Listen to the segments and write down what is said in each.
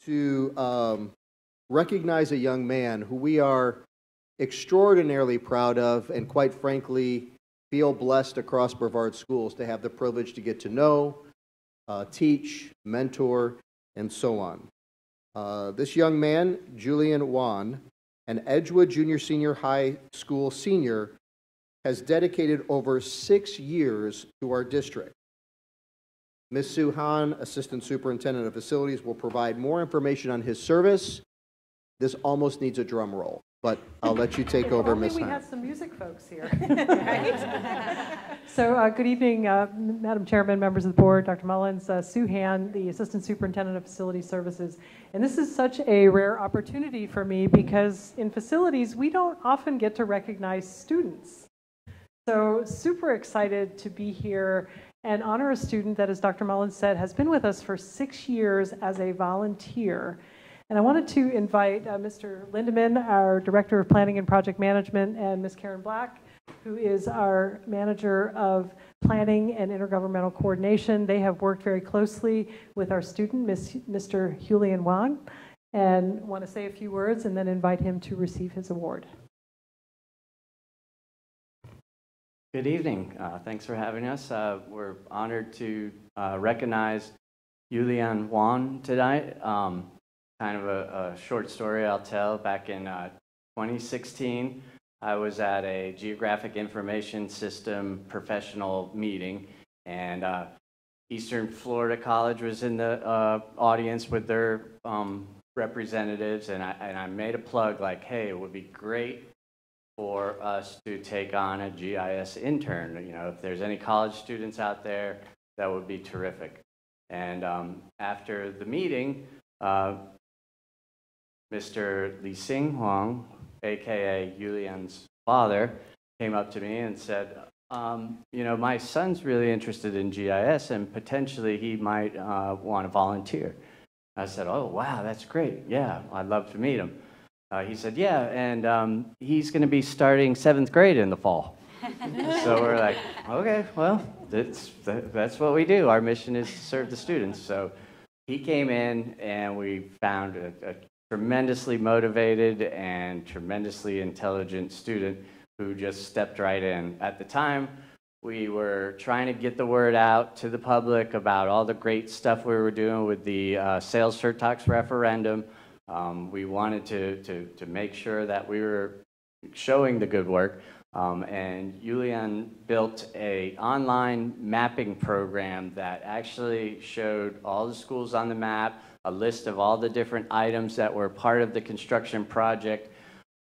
to recognize a young man who we are extraordinarily proud of and, quite frankly, feel blessed across Brevard schools to have the privilege to get to know, teach, mentor, and so on. This young man, Julian Wan, an Edgewood Junior Senior High School senior, has dedicated over 6 years to our district. Ms. Sue Han, Assistant Superintendent of Facilities, will provide more information on his service. This almost needs a drum roll, but I'll let you take over, Ms. Han. We had some music folks here. So good evening, Madam Chairman, members of the board, Dr. Mullins, Sue Han, the Assistant Superintendent of Facility Services. And this is such a rare opportunity for me because in facilities, we don't often get to recognize students. So super excited to be here and honor a student that, as Dr. Mullins said, has been with us for 6 years as a volunteer. And I wanted to invite Mr. Lindeman, our Director of Planning and Project Management, and Ms. Karen Black, who is our Manager of Planning and Intergovernmental Coordination. They have worked very closely with our student, Mr. Julian Wang, and want to say a few words and then invite him to receive his award. Good evening. Thanks for having us. We're honored to recognize Julian Wan tonight. Kind of a short story I'll tell. Back in 2016, I was at a Geographic Information System professional meeting, and Eastern Florida College was in the audience with their representatives, and I made a plug like, hey, it would be great for us to take on a GIS intern. You know, if there's any college students out there, that would be terrific. And after the meeting, Mr. Li Xing Huang, aka Julian's father, came up to me and said, you know, my son's really interested in GIS and potentially he might want to volunteer. I said, oh, wow, that's great. Yeah, I'd love to meet him. He said, yeah, and he's going to be starting 7th grade in the fall. So we're like, okay, well, that's what we do. Our mission is to serve the students. So he came in and we found a tremendously motivated and tremendously intelligent student who just stepped right in. At the time, we were trying to get the word out to the public about all the great stuff we were doing with the sales surtax referendum. We wanted to make sure that we were showing the good work. And Julian built an online mapping program that actually showed all the schools on the map, a list of all the different items that were part of the construction project,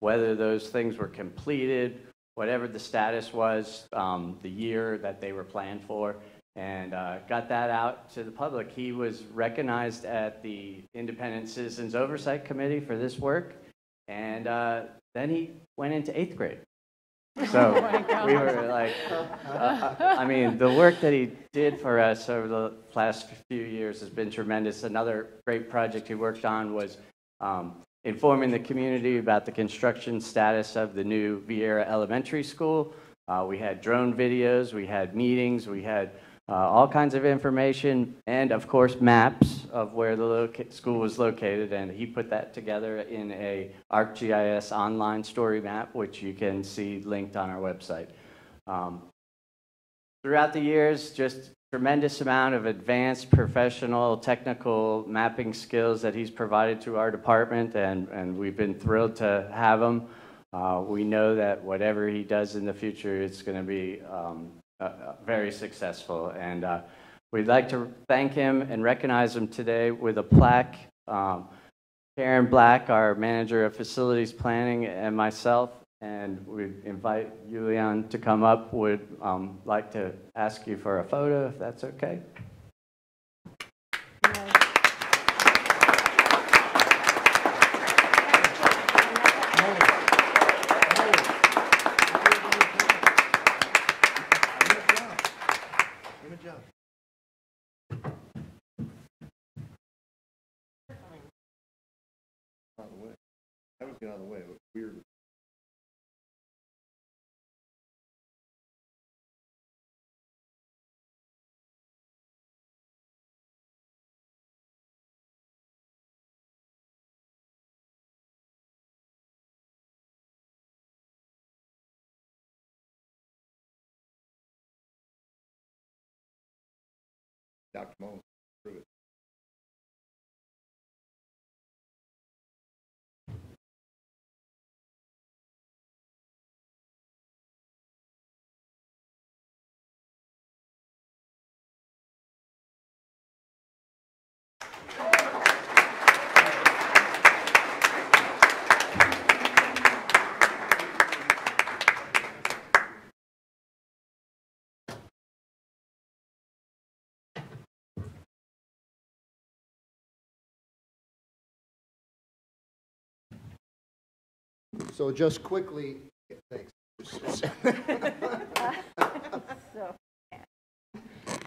whether those things were completed, whatever the status was, the year that they were planned for, and got that out to the public. He was recognized at the Independent Citizens Oversight Committee for this work, and then he went into 8th grade. So we were like, I mean, the work that he did for us over the last few years has been tremendous. Another great project he worked on was informing the community about the construction status of the new Vieira Elementary School. We had drone videos, we had meetings, we had all kinds of information, and of course maps of where the school was located, and he put that together in a ArcGIS online story map, which you can see linked on our website. Throughout the years, just tremendous amount of advanced professional technical mapping skills that he's provided to our department, and we've been thrilled to have him. We know that whatever he does in the future, it's going to be very successful, and we'd like to thank him and recognize him today with a plaque. Karen Black, our Manager of Facilities Planning, and myself, and we invite Julian to come up. Would like to ask you for a photo, if that's okay. I was getting out of the way. It was weird. Dr. Mullins, prove it. So just quickly, thanks.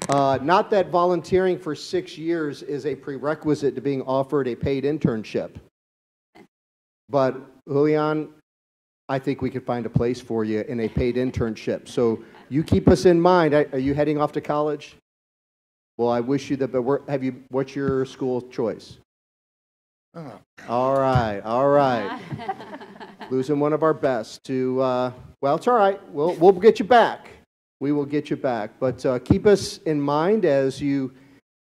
Not that volunteering for 6 years is a prerequisite to being offered a paid internship. But Julian, I think we could find a place for you in a paid internship. So you keep us in mind. Are you heading off to college? Well, I wish you the best. What's your school choice? All right, all right. Losing one of our best to, well, it's all right. We'll get you back. We will get you back. But keep us in mind as you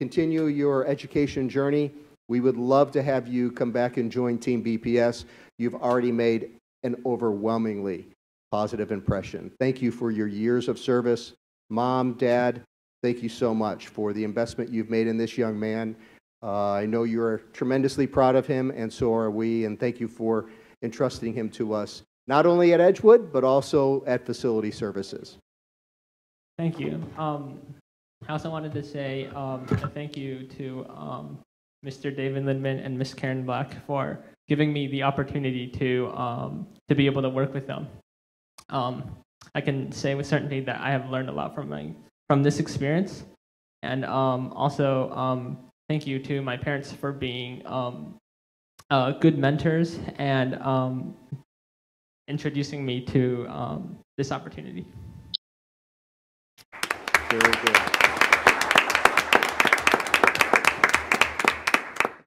continue your education journey. We would love to have you come back and join Team BPS. You've already made an overwhelmingly positive impression. Thank you for your years of service. Mom, Dad, thank you so much for the investment you've made in this young man. I know you're tremendously proud of him, and so are we, and thank you for entrusting him to us, not only at Edgewood, but also at Facility Services. Thank you. I also wanted to say a thank you to Mr. David Lindman and Ms. Karen Black for giving me the opportunity to be able to work with them. I can say with certainty that I have learned a lot from this experience, and also thank you to my parents for being good mentors and introducing me to this opportunity. Very good.